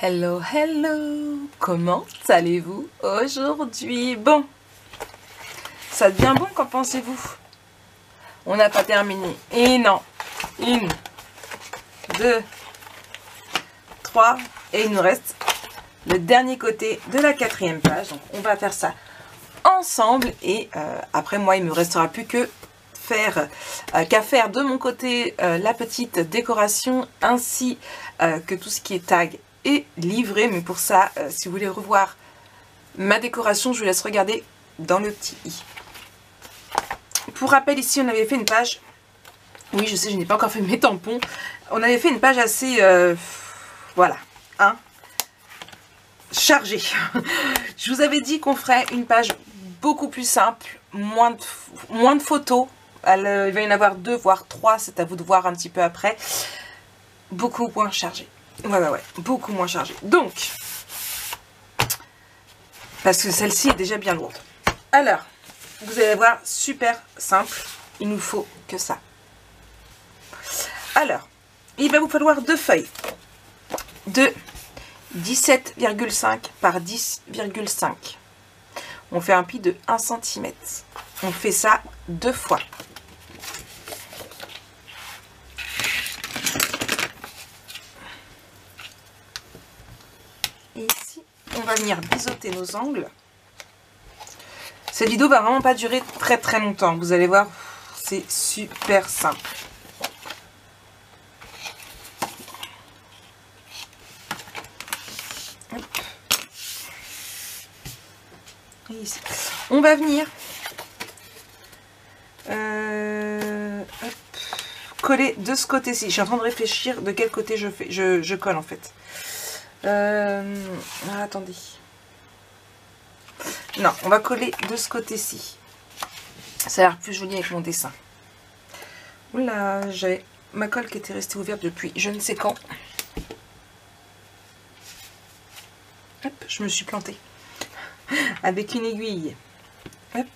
Hello, hello! Comment allez-vous aujourd'hui? Bon, ça devient bon, qu'en pensez-vous? On n'a pas terminé. Et non, 1, 2, 3, et il nous reste le dernier côté de la 4e page. Donc on va faire ça ensemble et après moi il me restera plus que qu'à faire de mon côté la petite décoration ainsi que tout ce qui est tag et livré. Mais pour ça, si vous voulez revoir ma décoration, je vous laisse regarder dans le petit i. Pour rappel, ici on avait fait une page, oui je sais, je n'ai pas encore fait mes tampons, on avait fait une page assez voilà, hein, chargée. Je vous avais dit qu'on ferait une page beaucoup plus simple, moins de photos. Il va y en avoir 2 voire 3, c'est à vous de voir un petit peu après. Beaucoup moins chargé. Ouais, beaucoup moins chargé. Donc, parce que celle-ci est déjà bien lourde. Alors, vous allez voir, super simple. Il nous faut que ça. Alors, il va vous falloir 2 feuilles de 17,5 par 10,5. On fait un pli de 1 cm. On fait ça 2 fois. Et ici, on va venir biseauter nos angles. Cette vidéo va vraiment pas durer très longtemps. Vous allez voir, c'est super simple. Hop. Et ici. On va venir hop, coller de ce côté-ci. Je suis en train de réfléchir de quel côté je colle en fait. Attendez. Non, on va coller de ce côté-ci. Ça a l'air plus joli avec mon dessin. Oula, j'ai ma colle qui était restée ouverte depuis je ne sais quand. Hop, je me suis plantée. Avec une aiguille. Hop.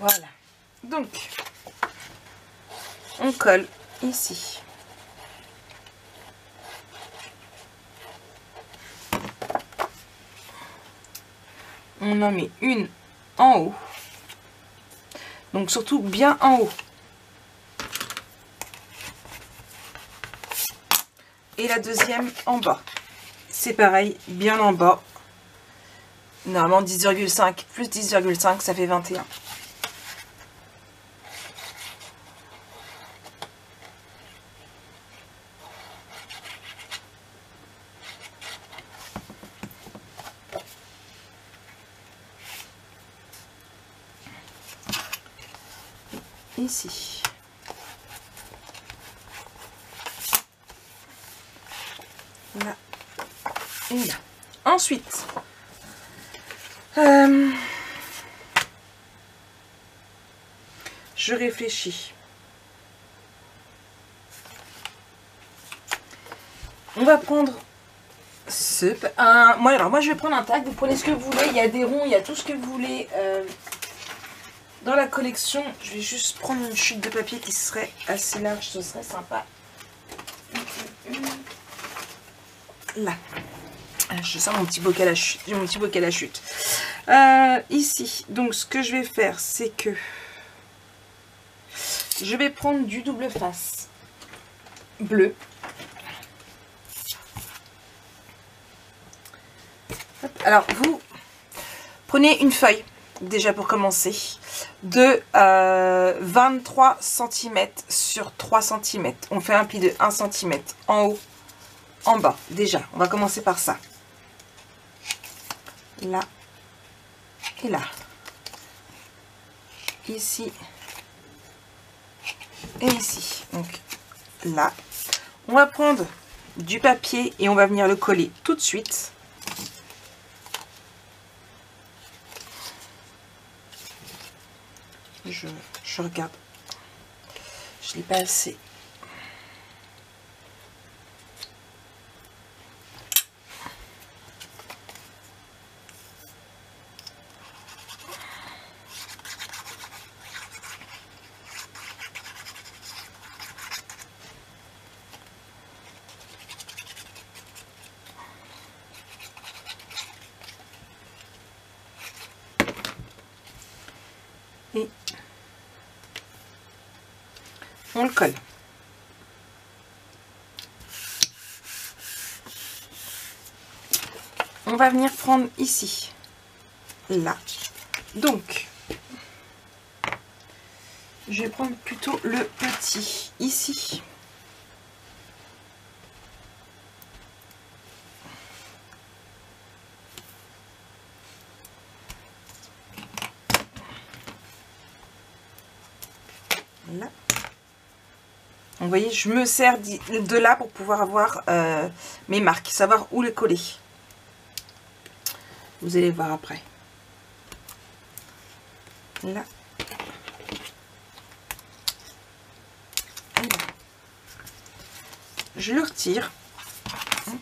Voilà. Donc, on colle ici. On en met une en haut. Donc surtout bien en haut. Et la deuxième en bas. C'est pareil, bien en bas. Normalement 10,5 plus 10,5 ça fait 21. Ici. Là. Et là. Ensuite, je réfléchis. On va prendre moi je vais prendre un tag, vous prenez ce que vous voulez, il y a des ronds, il y a tout ce que vous voulez dans la collection. Je vais juste prendre une chute de papier qui serait assez large, ce serait sympa. Là. Je sens mon petit bocal à chute. J'ai mon petit bocal à chute. Ici, donc ce que je vais faire, c'est que je vais prendre du double face bleu. Hop. Alors, vous prenez une feuille, déjà pour commencer, de 23 cm sur 3 cm. On fait un pli de 1 cm en haut, en bas. Déjà, on va commencer par ça. Là et là. Ici et ici. Donc là. On va prendre du papier et on va venir le coller tout de suite. Je regarde. Je l'ai pas assez. on le colle. On va venir prendre ici, là. Donc, je vais prendre plutôt le petit ici. Là. Vous voyez, je me sers de là pour pouvoir avoir mes marques, savoir où les coller. Vous allez voir après. Là. Et là. Je le retire. Hop,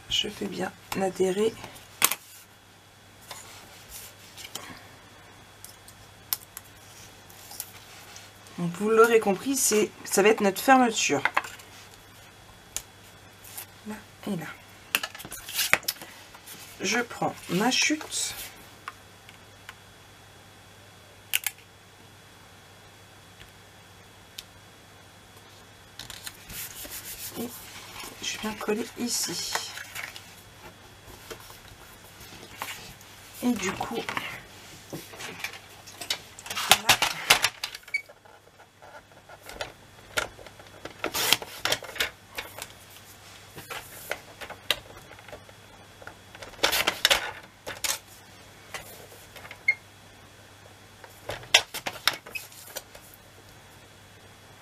je fais bien adhérer. Donc vous l'aurez compris, ça va être notre fermeture. Là et là. Je prends ma chute. Et je viens coller ici. Et du coup, là,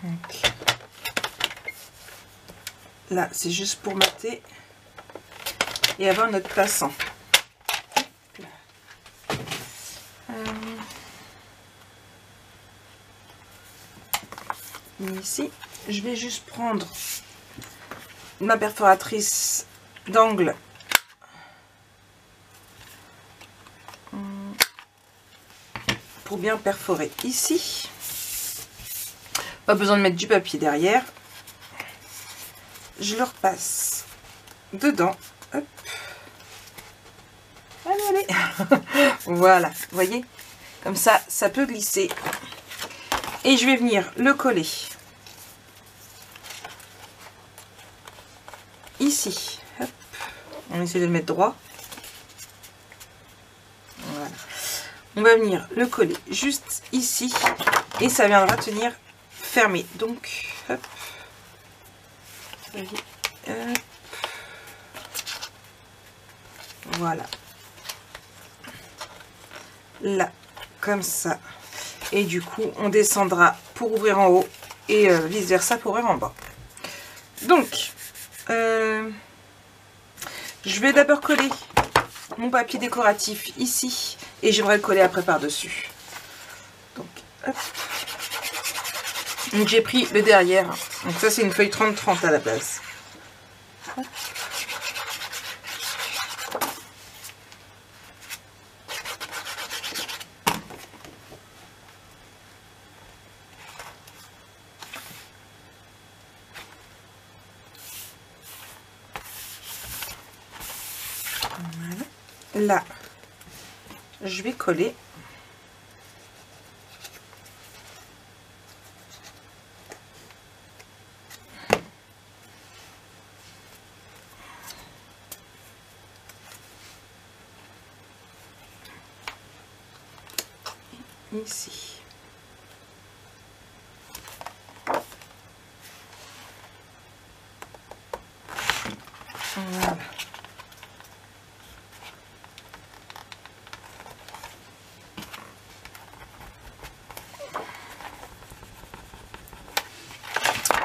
donc, là c'est juste pour mater et avoir notre passant. Ici, je vais juste prendre ma perforatrice d'angle pour bien perforer ici. Pas besoin de mettre du papier derrière. Je le repasse dedans. Hop. Allez, allez. Voilà, vous voyez, comme ça, ça peut glisser. Et je vais venir le coller ici. Hop. On essaie de le mettre droit. Voilà. On va venir le coller juste ici et ça viendra tenir fermé. Donc, hop. Hop. Voilà. Là, comme ça. Et du coup, on descendra pour ouvrir en haut et vice versa pour ouvrir en bas. Donc, je vais d'abord coller mon papier décoratif ici et j'aimerais le coller après par-dessus. Donc, hop. Donc, j'ai pris le derrière. Donc, ça, c'est une feuille 30-30 à la base. Hop. Là, je vais coller. Ici. Voilà.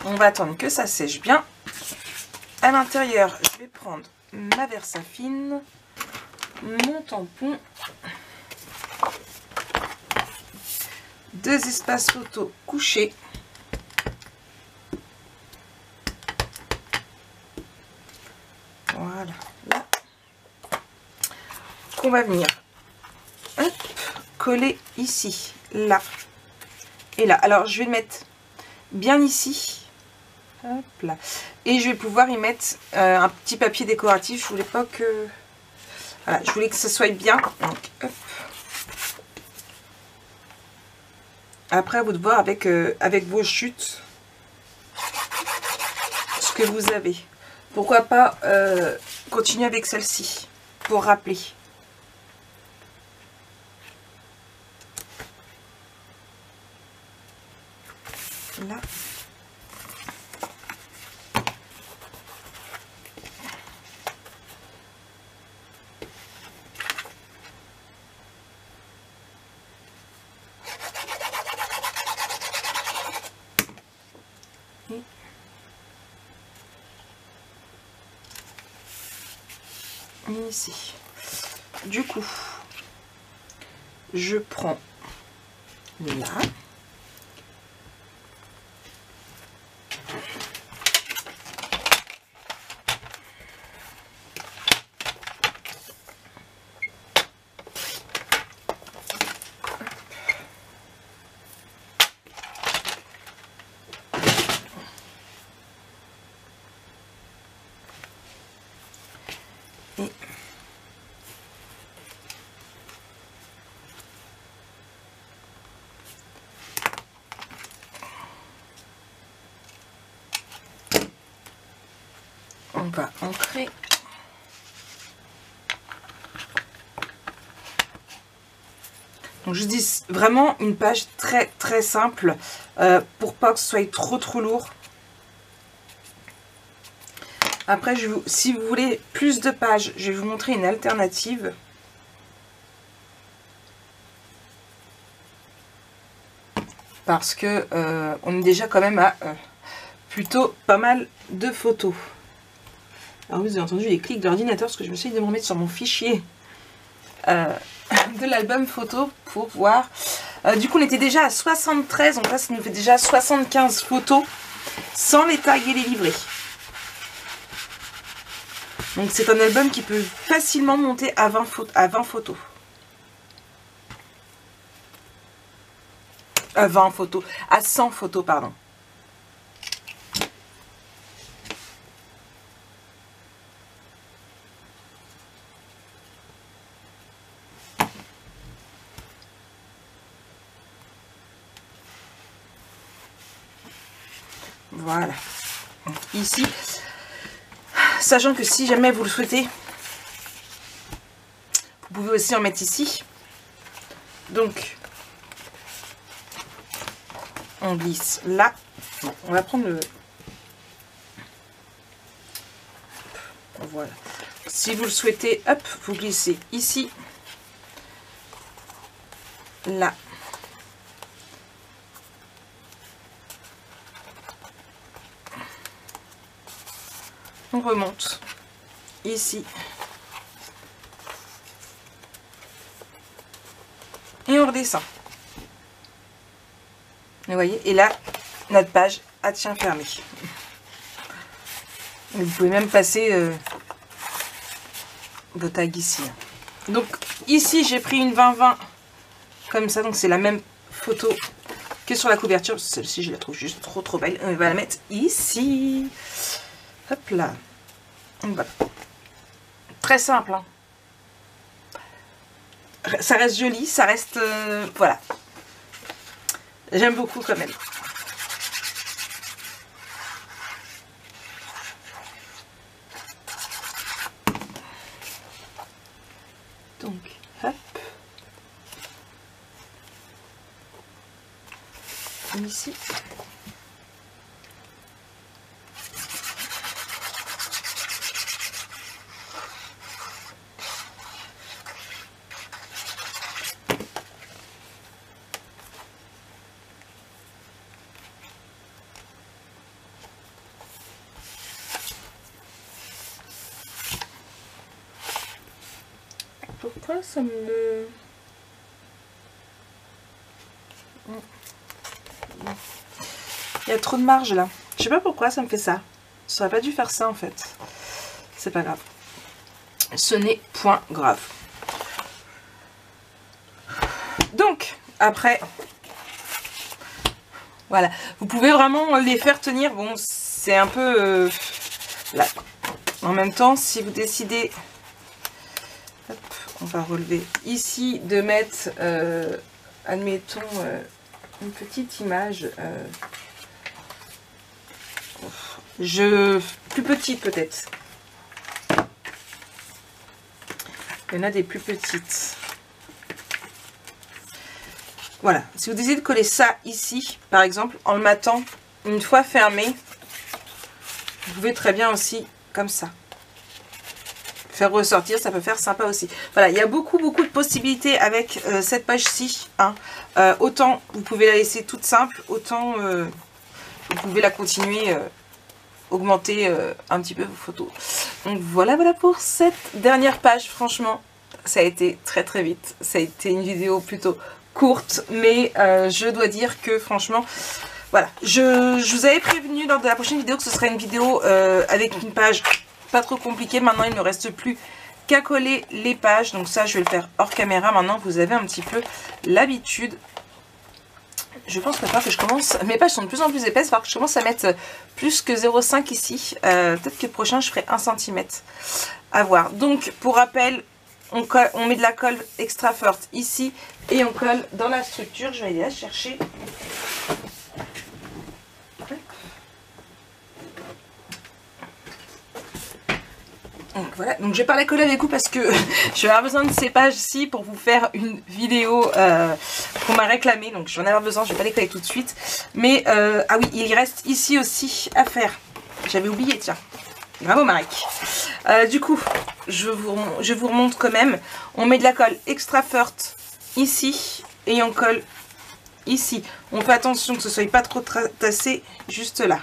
On va attendre que ça sèche bien. À l'intérieur, je vais prendre ma Versafine, mon tampon, 2 espaces photo couchés. Voilà, là. On va venir hop, coller ici, là et là. Alors, je vais le mettre bien ici. Hop là. Et je vais pouvoir y mettre un petit papier décoratif. Je voulais pas que... Voilà, je voulais que ça soit bien. Donc, hop. Après, à vous de voir avec vos chutes. ce que vous avez. Pourquoi pas continuer avec celle-ci pour rappeler. Là. Et ici. Du coup, je prends là. Et on va ancrer. Donc je dis vraiment une page très simple pour pas que ce soit trop lourd. Après, si vous voulez plus de pages, je vais vous montrer une alternative. Parce que on est déjà quand même à plutôt pas mal de photos. Alors vous avez entendu les clics d'ordinateur parce que je me suis dit de me remettre sur mon fichier de l'album photo pour voir. Du coup, on était déjà à 73, donc là, ça nous fait déjà 75 photos sans les tags et les livrets. Donc c'est un album qui peut facilement monter à 20 photos. À 20 photos, à 100 photos, pardon. Voilà. Ici, sachant que si jamais vous le souhaitez, vous pouvez aussi en mettre ici. Donc, on glisse là. Bon, on va prendre le... Voilà. Si vous le souhaitez, hop, vous glissez ici. Là. On remonte ici. Et on redescend. Vous voyez, et là, notre page a tient fermée. Vous pouvez même passer vos tags ici. Donc ici, j'ai pris une 20-20 comme ça. Donc c'est la même photo que sur la couverture. Celle-ci, je la trouve juste trop belle. On va la mettre ici. Hop là. Voilà. Très simple. Hein. Ça reste joli, ça reste... voilà. J'aime beaucoup quand même. Donc, hop. Ici. Pourquoi ça me... Il y a trop de marge là. Je sais pas pourquoi ça me fait ça. Ça aurait pas dû faire ça en fait. C'est pas grave. Ce n'est point grave. Donc, après... Voilà. Vous pouvez vraiment les faire tenir. Bon, c'est un peu... là. En même temps, si vous décidez... Hop, on va relever ici de mettre, admettons, une petite image. Plus petite peut-être. Il y en a des plus petites. Voilà, si vous décidez de coller ça ici, par exemple, en le mattant, une fois fermé, vous pouvez très bien aussi, comme ça, faire ressortir, ça peut faire sympa aussi. Voilà, il y a beaucoup de possibilités avec cette page-ci. Hein. Autant vous pouvez la laisser toute simple, autant vous pouvez la continuer, augmenter un petit peu vos photos. Donc voilà pour cette dernière page. Franchement, ça a été très vite. Ça a été une vidéo plutôt courte, mais je dois dire que franchement, voilà. Je vous avais prévenu lors de la prochaine vidéo que ce serait une vidéo avec une page pas trop compliquée. Maintenant, il ne me reste plus qu'à coller les pages. Donc ça, je vais le faire hors caméra. Maintenant, vous avez un petit peu l'habitude. Je pense que je commence... Mes pages sont de plus en plus épaisses. Que je commence à mettre plus que 0,5 ici. Peut-être que le prochain, je ferai 1 cm. À voir. Donc, pour rappel, on met de la colle extra forte ici. Et on colle dans la structure. Je vais aller la chercher. Donc voilà, donc je vais pas la coller avec vous parce que je vais avoir besoin de ces pages-ci pour vous faire une vidéo qu'on m'a réclamée. Donc je vais en avoir besoin, je vais pas les coller tout de suite. Mais, ah oui, il reste ici aussi à faire. J'avais oublié, tiens. Bravo Marek. Du coup, je vous remonte quand même. On met de la colle extra forte ici et on colle ici. On fait attention que ce soit pas trop tassé juste là.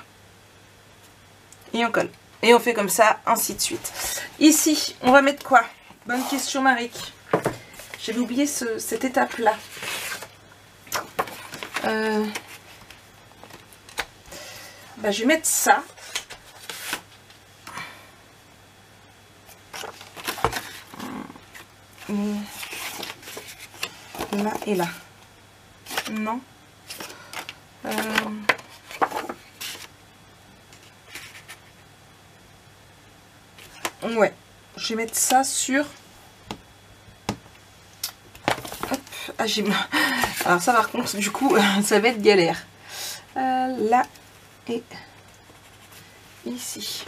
Et on colle. Et on fait comme ça, ainsi de suite. Ici, on va mettre quoi? Bonne question, Marik. J'avais oublié cette étape-là. Je vais mettre ça. Là et là. Non. Ouais, je vais mettre ça sur... Hop, ah j'ai... Alors ça par contre, du coup, ça va être galère. Là et ici.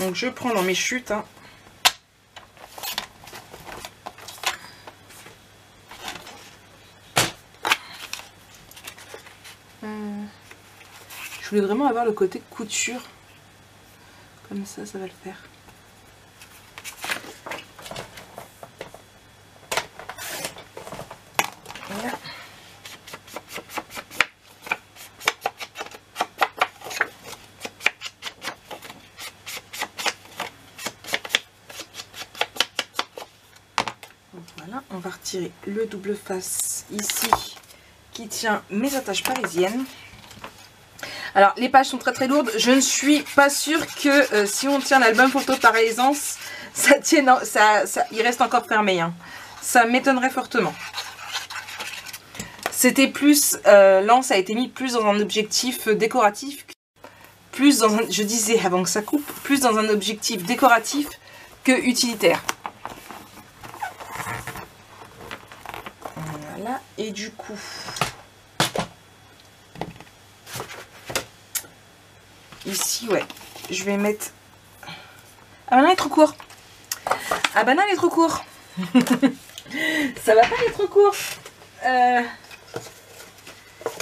Donc je prends dans mes chutes. Hein. Je voulais vraiment avoir le côté couture. Comme ça, ça va le faire. Voilà. Voilà, on va retirer le double face ici qui tient mes attaches parisiennes. Alors, les pages sont très lourdes. Je ne suis pas sûre que si on tient l'album photo par aisance, ça tienne, il reste encore fermé. Hein. Ça m'étonnerait fortement. C'était plus, là ça a été mis plus dans un objectif décoratif, plus dans un, je disais avant que ça coupe, plus dans un objectif décoratif que utilitaire. Voilà, et du coup... Ici, ouais, je vais mettre... Ah, maintenant il est trop court. Ah, bah non, il est trop court. Ça va pas, il est trop court.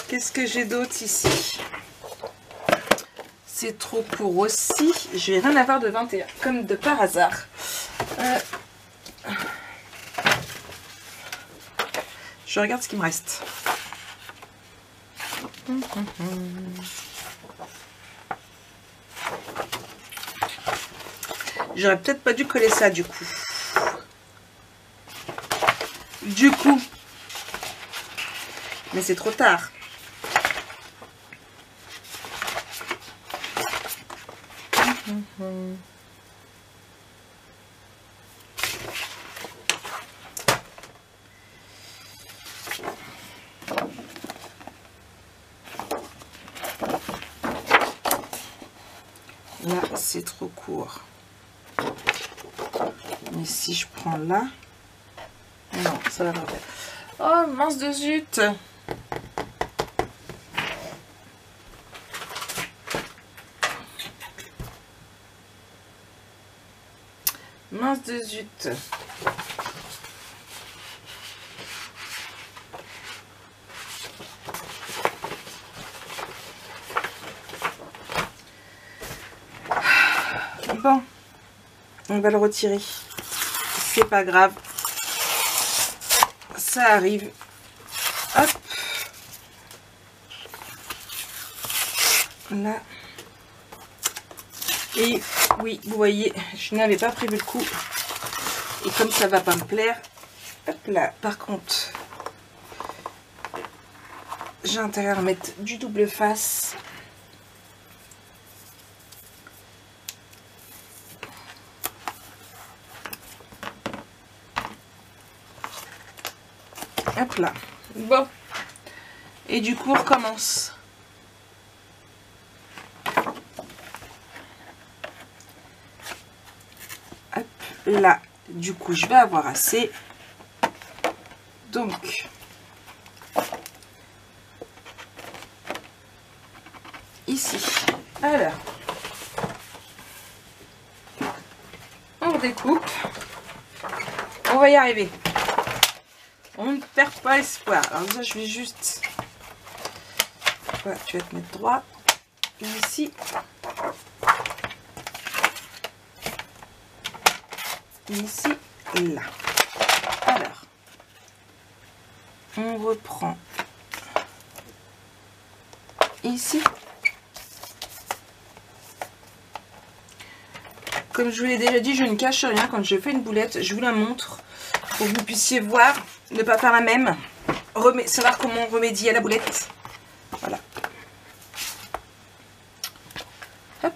Qu'est-ce que j'ai d'autre ici? C'est trop court aussi. Je vais rien avoir de 21, comme de par hasard. Je regarde ce qui me reste. J'aurais peut-être pas dû coller ça du coup. Mais c'est trop tard. Là, c'est trop court. Mais si je prends là... Non, ça va pas faire. Oh, mince de zut! mince de zut. Bon, on va le retirer. C'est pas grave. Ça arrive. Hop. Là. Et oui, vous voyez, je n'avais pas prévu le coup. Et comme ça va pas me plaire, hop là. Par contre, j'ai intérêt à remettre du double face. Hop là. Bon. Et du coup, on recommence. Hop là. Du coup, je vais avoir assez. Donc, ici. Alors, on découpe. On va y arriver. On ne perd pas espoir. Alors ça, je vais juste... Voilà, tu vas te mettre droit. Ici. Ici. Là. Alors. On reprend. Ici. Comme je vous l'ai déjà dit, je ne cache rien. Quand je fais une boulette, je vous la montre. Pour que vous puissiez voir, ne pas faire la même, savoir comment remédier à la boulette. Voilà. Hop.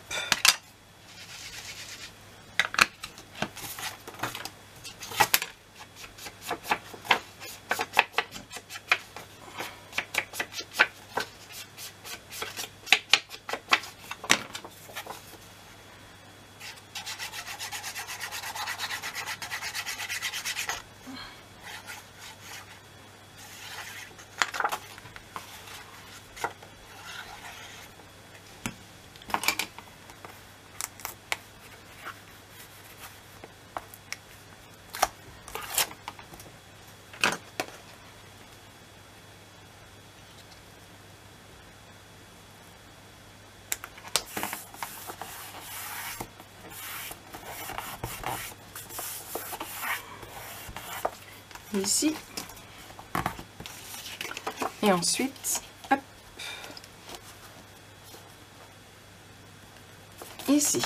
Ici. Et ensuite, hop, ici.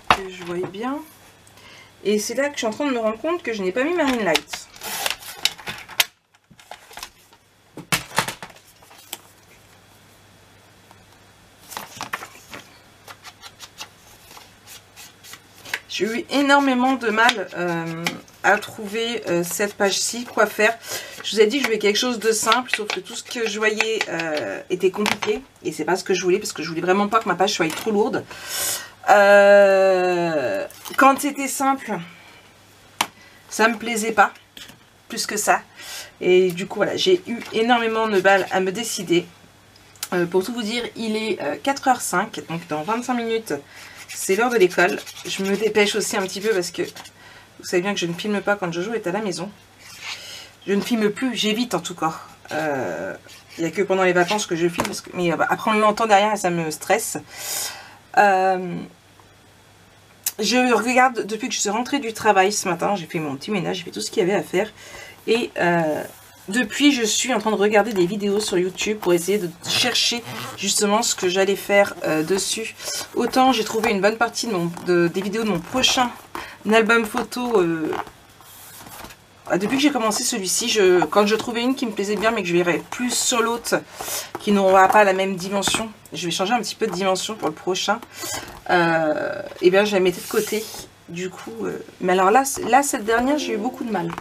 Que je voyais bien. Et c'est là que je suis en train de me rendre compte que je n'ai pas mis ma ring light. J'ai eu énormément de mal à trouver cette page-ci, quoi faire. Je vous ai dit que je voulais quelque chose de simple, sauf que tout ce que je voyais était compliqué. Et c'est pas ce que je voulais, parce que je voulais vraiment pas que ma page soit trop lourde. Quand c'était simple, ça me plaisait pas, plus que ça. Et du coup, voilà, j'ai eu énormément de mal à me décider. Pour tout vous dire, il est 4h05, donc dans 25 minutes... C'est l'heure de l'école. Je me dépêche aussi un petit peu parce que vous savez bien que je ne filme pas quand Jojo est à la maison. Je ne filme plus, j'évite en tout cas. Il n'y a que pendant les vacances que je filme. Mais après on l'entend derrière et ça me stresse. Je regarde depuis que je suis rentrée du travail ce matin. J'ai fait mon petit ménage, j'ai fait tout ce qu'il y avait à faire. Et depuis, je suis en train de regarder des vidéos sur YouTube pour essayer de chercher justement ce que j'allais faire dessus. Autant j'ai trouvé une bonne partie des vidéos de mon prochain album photo. Depuis que j'ai commencé celui-ci, quand je trouvais une qui me plaisait bien mais que je verrais plus sur l'autre, qui n'aura pas la même dimension, je vais changer un petit peu de dimension pour le prochain. Et bien je la mettais de côté. Du coup, mais alors là cette dernière, j'ai eu beaucoup de mal.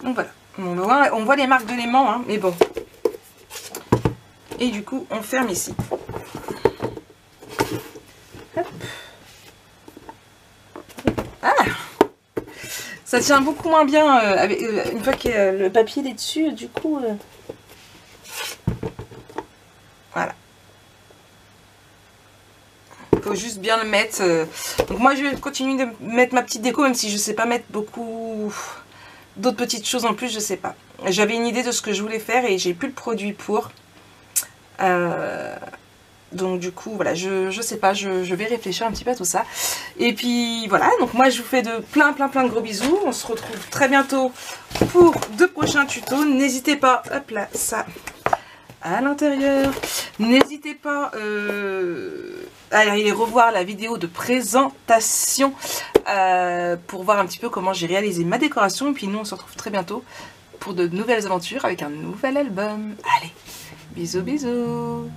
Donc voilà, on voit les marques de l'aimant, hein, mais bon. Et du coup, on ferme ici. Hop. Ah, Ça tient beaucoup moins bien avec, une fois que le papier est dessus, du coup... Voilà. Il faut juste bien le mettre. Donc moi, je vais continuer de mettre ma petite déco, même si je sais pas mettre beaucoup d'autres petites choses en plus, je sais pas. J'avais une idée de ce que je voulais faire et j'ai plus le produit pour. Donc du coup, voilà, je sais pas, je vais réfléchir un petit peu à tout ça. Et puis voilà, donc moi je vous fais de plein de gros bisous. On se retrouve très bientôt pour de prochains tutos. N'hésitez pas, hop là, ça à l'intérieur. N'hésitez pas à aller revoir la vidéo de présentation pour voir un petit peu comment j'ai réalisé ma décoration. Et puis nous, on se retrouve très bientôt pour de nouvelles aventures avec un nouvel album. Allez, bisous bisous.